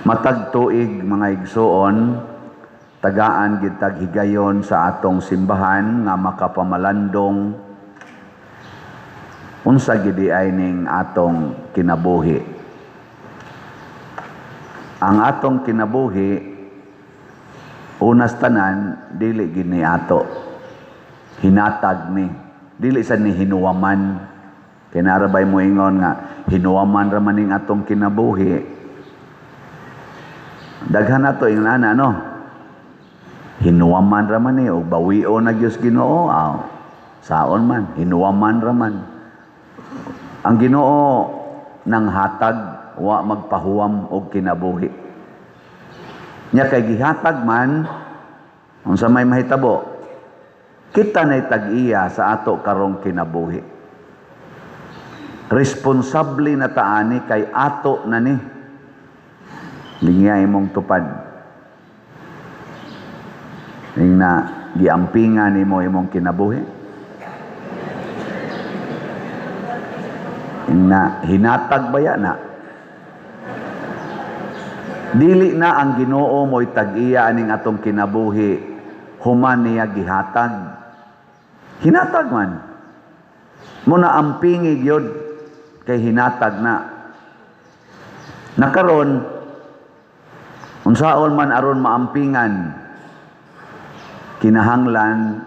Matag tuig mga igsoon, tagaan gitag higayon sa atong simbahan nga makapamalandong unsa gidi ay ning atong kinabuhi. Ang atong kinabuhi unas tanan dili gini ato. Hinatag ni, dili sa ni hinuwaman. Kinarabay mo ingon nga hinuwaman ra man ning atong kinabuhi. Daghan nato ing ana no. Hinuwaman ra man ni o bawion na Dios Ginoo. Saon man hinuwaman ra man. Ang Ginoo nang hatag wa magpahuwam og kinabuhi. Nya kay gihatag man unsa may mahitabo. Kita nay tag-iya sa ato karong kinabuhi. Responsable na taani kay ato na ni. Lingya imong tupad. Ning na giampingan nimo imong kinabuhi. Ning na hinatag baya na. Dili na ang Ginoo mo'y tag-iya ning atong kinabuhi human niya gihatag. Hinatag man. Muna ampingi gyud kay hinatag na. Nakaron unsaon man aron maampingan, kinahanglan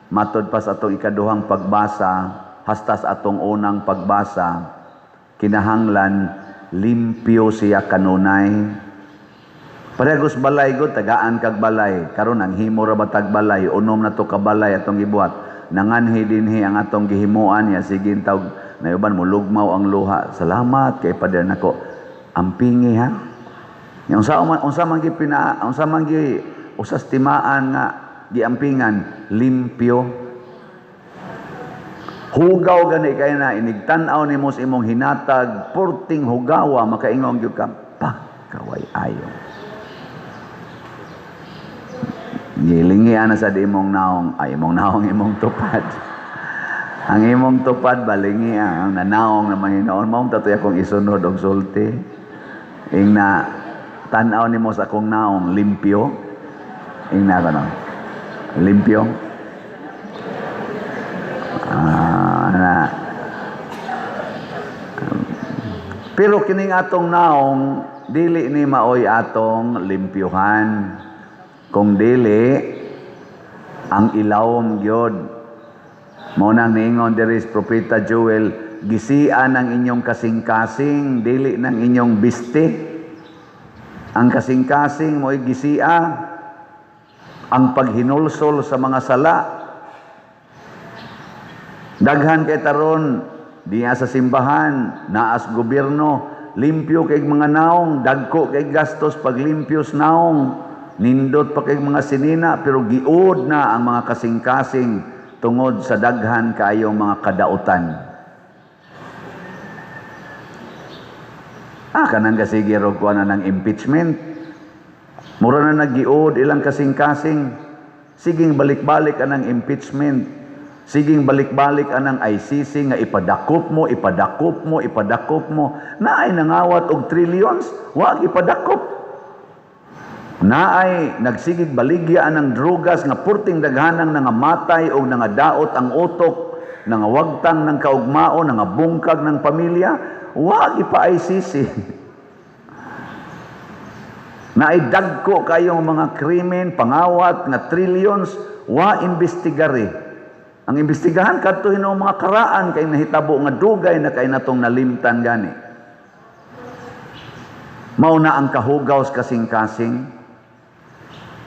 matod pa sa atong ikaduhang pagbasa, hasta sa atong unang pagbasa, kinahanglan limpyo siya kanunay. Parehas balay gud, tagaan kag balay. Karon ang himo ra batag balay, unom na to ka balay atong gibuhat. Nanganhi dinhi ang atong gihimuan ya sige tawag na uban mo lugmaw ang luha. Salamat kay Padre nako. Ampingi ha. Unsa man usas timaan nga giampingan limpyo. Hugaw gani kay na inigtan-aw nimo sa imong hinatag purting hugawa makaingon gyud ka pa kaway ayo. Gilingi ana sa imong naong imong tupad. Ang imong tupad balingi ang nanaong naman hinoon mao tatoy akong isunod og sulti. Ing na tan-aw nimo sa akong naong limpyo. Ing na kano. Limpyo. Pero kining atong naong dili ni maoy atong limpyuhan. Kung dili ang ilawom gyud. Mao nang niingon diri sa Propeta Joel, gisian ang inyong kasing-kasing, dili ng inyong biste. Ang kasing-kasing mo'y gisia, ang paghinulsol sa mga sala. Daghan kay taron diya sa simbahan, naas gobyerno, limpyo kay mga naong, dagko kay gastos paglimpyos naong, nindot pa kay mga sinina, pero giud na ang mga kasing-kasing tungod sa daghan kayong mga kadautan. Kanang kasigiro ko na ng impeachment. Mura na nagiod ilang kasing-kasing. Siging balik-balik anang impeachment. Siging balik-balik anang ICC nga ipadakop mo. Naay nangawat og trillions, wag ipadakop. Naay nagsigig baligya anang drugas nga purting daghanang nangamatay o nangadaot ang utok, nangawagtang ng kaugmao, nangabungkag ng pamilya, wag ipa-ICC. Naidagko kayong mga krimen, pangawat, nga trillions, wa imbestigari. Ang imbestigahan kadto hinuo mga karaan kay nahitabo nga dugay na kay natong nalimtan gani. Mao na ang kahugaw sa kasing-kasing.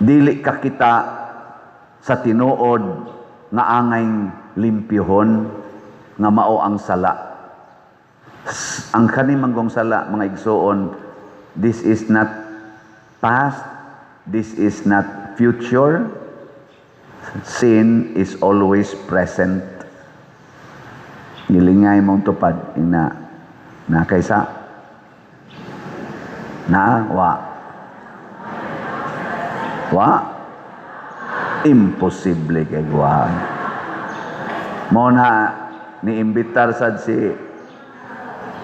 Dili ka kita sa tinuod nga angayng limpyuhon nga mao ang sala. Ang kanimanggong sala mga igsoon, this is not past, this is not future. Sin is always present. Nilingay mong tupad na kaysa na wa imposible kay wa. Mo na niimbitar sad si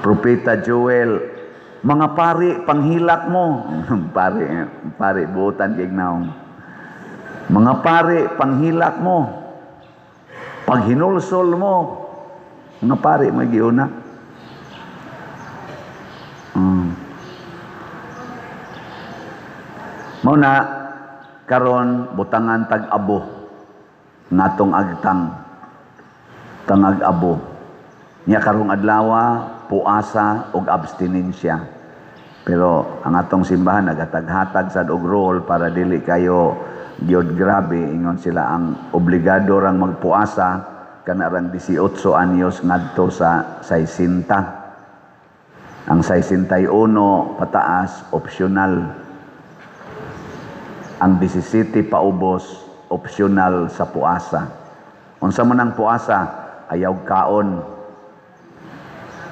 Propeta Joel Mga pari, panghilak mo. pari, buutan kay naong. Mga pari, panghilak mo. Paghinulsol mo. Mga pari, may giuna. Muna, karon butangan tag-abo. Ngatong agtang. Tangag-abo. Nya karong adlawa, puasa og abstinensya. Pero ang atong simbahan nagatag-hatag sad og role para dili kayo gyud grabe ingon sila ang obligado rang magpuasa kana rang 18 anyos ngadto sa 60. Ang 61 pataas optional. Ang 17 paubos optional sa puasa. Unsa man ang puasa? Ayaw kaon.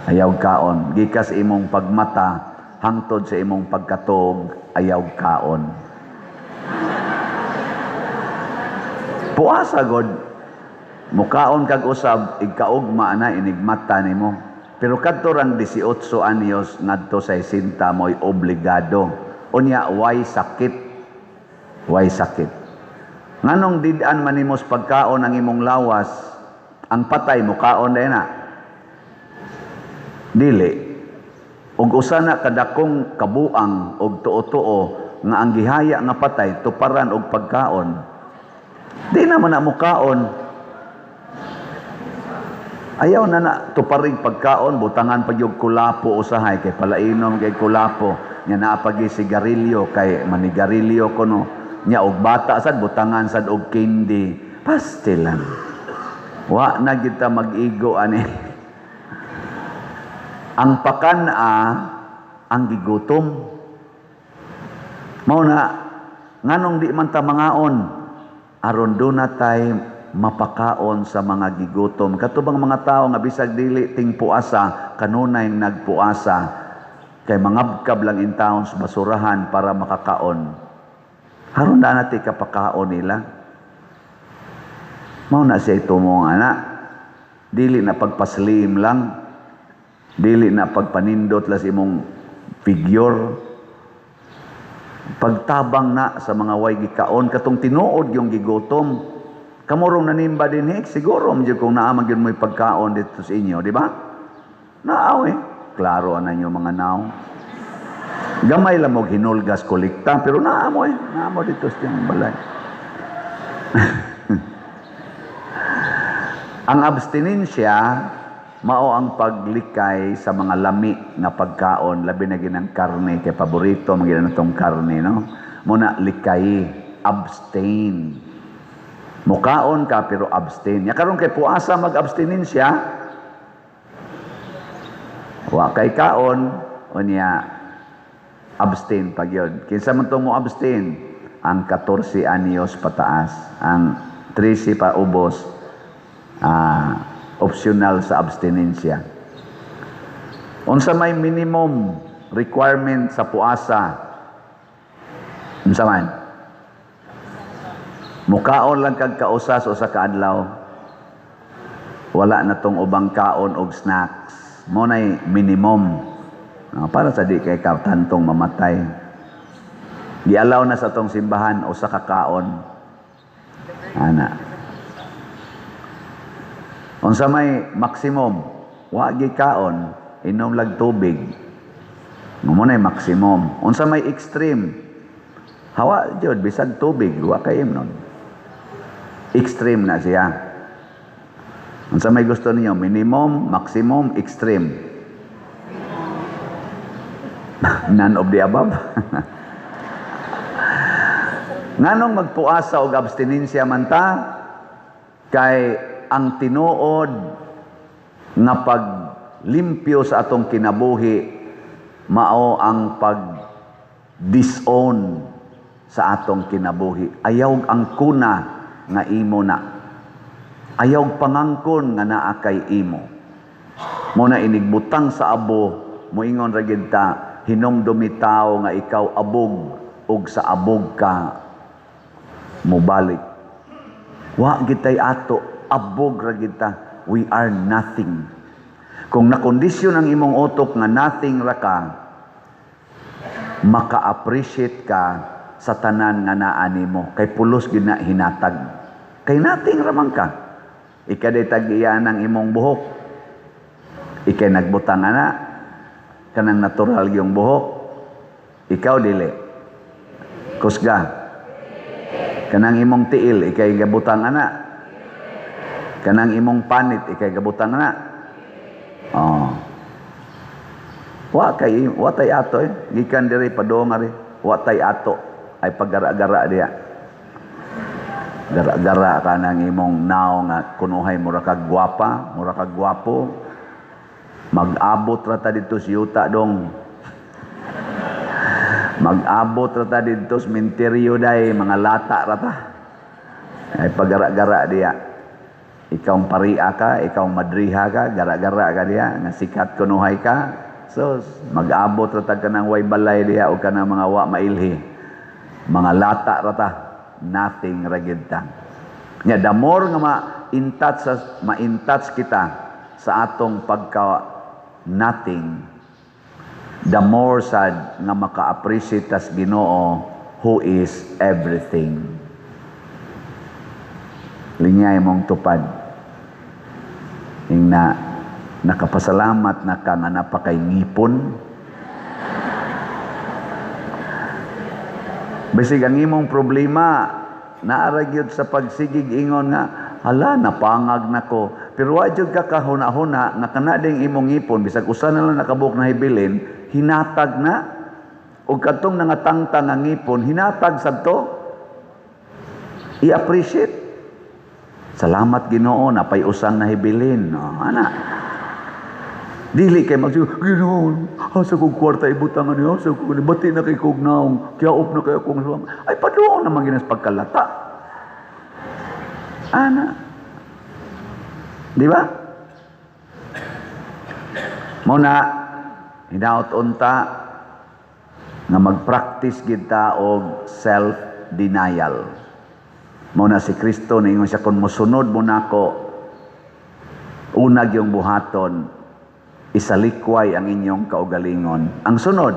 Ayaw kaon. Gikas imong pagmata hangtod sa imong pagkatog, ayaw kaon. Puasa god. Mukaon kag usab igkaugma na inigmata nimo. Pero kadto rang 18 anyos ngadto sa 60 mo'y obligado. Unya way sakit. Way sakit. Nganong did-an manimos pagkaon ang imong lawas, ang patay mo kaon din na. Dili. Ug usa na kadakong kabuang og tuo-tuo nga ang gihaya nga patay tuparan og pagkaon. Di naman na mo kaon. Ayaw na tuparing pagkaon, butangan pa yung kulapo usahay kay palainom kay kulapo. Nya naa pagi sigarilyo kay manigarilyo kuno. Nya og bata sad butangan sad og candy, pastilan. Wa na kita mag-igo ani. Ang pakana ang gigutom. Mao na nganong di man ta mangaon aron do na tay mapakaon sa mga gigutom. Katubang mga tao nga bisag dili ting puasa kanunay nagpuasa kay mangabkab lang in taon sa basurahan para makakaon. Haron na natin kapakaon nila. Mao na siya ito mong anak. Dili na pagpaslim lang. Dili na pagpanindot las imong figure. Pagtabang na sa mga way gikaon. Katong tinuod yung gigutom. Kamurong nanimba din siguro medyo kung naamag yun mo'y pagkaon dito sa inyo. Di ba? Naaw Klaro na nyo mga nao. Gamay lang mo hinulgas kolekta, pero naamo dito sa tiyang balay. Ang abstinensya, mao ang paglikay sa mga lami na pagkaon, labi na ginang karne, kay paborito, maginan itong karne, no? Muna, likay, abstain. Mukaon ka, pero abstain. Karon kay puasa mag-abstinensya, wa kay kaon, unya, abstain pag yun. Kinsa man itong mo abstain? Ang 14 anyos pataas. Ang 13 pa ubos, optional sa abstinensya. Unsa may minimum requirement sa puasa? Unsa man? Mukaon lang kag kausas o sa kaadlaw. Wala na tong ubang kaon og snacks. Mo nay minimum. Para sa di kay katantong mamatay. Gialaw na sa tong simbahan o sa kakaon. Ana. Unsa may maximum, wa gi kaon, inom lag tubig. Mo nay maximum. Unsa may extreme, hawa jud bisag tubig, wa kay imnon. Extreme na siya. Unsa may gusto niyo, minimum, maximum, extreme. None of the above. Nganong magpuasa og abstinensya man ta? Kay ang tinuod nga paglimpyo sa atong kinabuhi mao ang pag-disown sa atong kinabuhi. Ayaw ang kuna nga imo na. Ayaw pangangkon nga naa kay imo. Mo na inigbutang sa abo, moingon ra gid ta, hinumdumi tao nga ikaw abog ug sa abog ka mobalik. Wa gitay ato abog ra kita. We are nothing. Kung nakondisyon ang imong utok nga nothing ra ka, maka-appreciate ka sa tanan nga naa nimo kay pulos gyud na hinatag. Kay nating ramang ka. Ikaday tag-iya ng imong buhok. Ikay nagbutang ana kanang natural yung buhok. Ikaw dili. Kusga. Kanang imong tiil ikay gabutang ana. Kanang imong panit ikay gabutang ana. Oh. Wa tay ato gikan diri padong ari. Wa tay ato ay paggara-gara diya. Gara-gara ka ng imong naong nga kunuhay mura kag gwapa, mura kag gwapo. Mag-abot rata dito sa yuta dong. Mag-abot rata dito sa minteryo day, mga lata rata. Ay paggara-gara diya. Ikaw paria ka, ikaw madriha ka, gara-gara ka diya, nga sikat kunuhay ka. So, mag-abot rata ka ng way balay diya o ka ng mga wa mailhi. Mga lata rata. Nothing ragid ta. Nya the more nga ma-in-touch kita sa atong pagka nothing, the more sad nga maka-appreciate tas Ginoo who is everything. Linyay mong tupad. Ing na nakapasalamat na ka nga napakay ngipon. Bisig ang imong problema, naaragyod sa pagsigig ingon nga, hala, napangag na ko. Pero wadyod ka kahuna-huna, nga kanading imong ipon, bisag usa na lang nakabuk na hibilin, hinatag na. O katong nangatangtang ang ipon, hinatag sa to. I-appreciate. Salamat Ginoo, napay usang na hibilin. No, ana. Dili kay magsigo, Ginoo, asa kong kwarta ibutangan niyo, asa kong bati na kay kong naong, kiyaop na kay akong suwang. Ay, padoon naman ginas pagkalata. Ana. Di ba? Muna, hinaot unta, nga mag-practice kita og self-denial. Muna si Kristo, ningon siya, kung musunod mo na ako, unag yung buhaton, isalikway ang inyong kaugalingon. Ang sunod,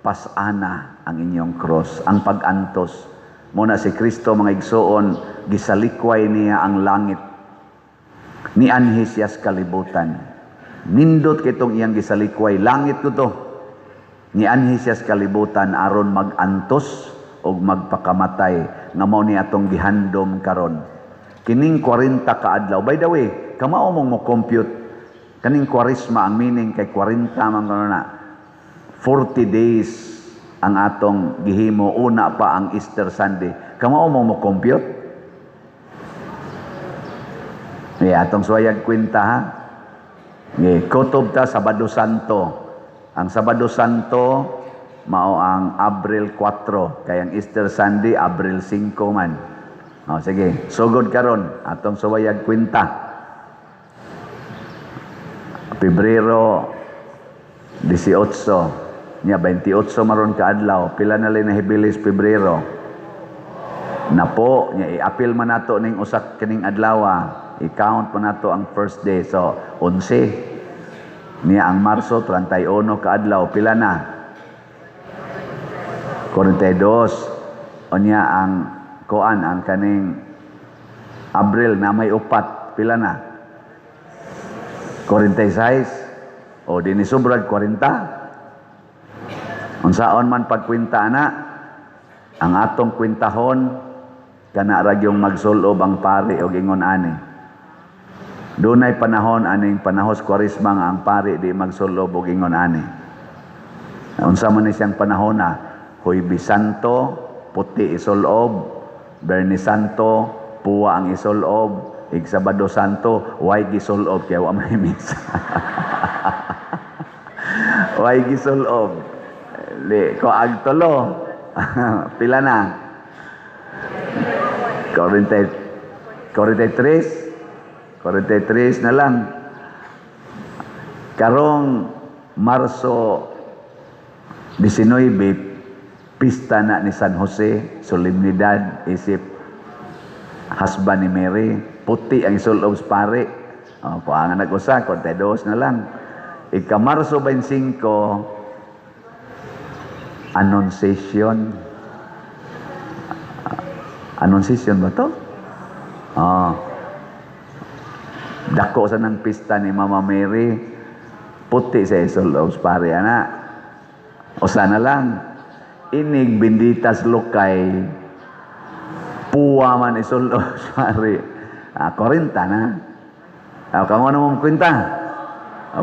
pasana ang inyong cross, ang pag-antos. Muna si Kristo, mga igsoon, gisalikway niya ang langit. Ni anhis yas kalibutan. Nindot kitong iyang gisalikway. Langit ko to. Ni anhis yas kalibutan aron mag-antos o magpakamatay nga mao ni atong gihandom karon. Kining 40 ka adlaw. By the way, kamao mong mo compute kaning kwarisma, ang meaning kay 40 man na 40 days ang atong gihimo, una pa ang Easter Sunday. Kamao mo compute? Atong suwayag kwenta ha. Kutob ta Sabado Santo. Ang Sabado Santo mao ang Abril 4, kay ang Easter Sunday Abril 5 man. O sige, sugod karon atong suwayag kwenta. Pebrero 18, niya 28 maron ka adlaw, pila na lang nahibilis Pebrero. Napo, niya i-appeal man nato ning usak kining adlaw, i-count pa nato ang first day. So 11. Niya ang Marso 31 ka adlaw, pila na? 42. O niya ang kuan ang kaning Abril na may upat, pila na? 46 o dinisubrad 40. Unsaon man pagkwenta na, ang atong kwintahon kana ra gyung magsulob ang pari og ingon ani. Dunay panahon aning panahos Kwaresma nga ang pari di magsulob og ingon ani. Unsa man ni siyang panahon na, Huwebes Santo, puti isulob, Bernes Santo, puwa ang isulob, Sabado Santo, way gisulob kaya wa may misa. Way gisulob. Ko agtolo. Pila na? 43 na lang. Karong Marso 19, pista na ni San Jose, solemnidad, isip husband ni Mary, puti ang isulob sa pare. Paangan nag-usa, 42 na lang. Ika Marso 25, Annunciation. Annunciation ba to? Oh. Dako sa ng pista ni Mama Mary, puti sa isolos pare ana. O sana lang, inig binditas lokay, puwa man isolos pare. 40 na. Kamo na mo kwenta.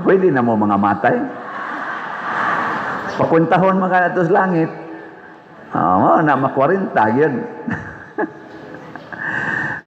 Pwede na mo mga matay. Pakwentahon mga natos langit. Na 40 yun.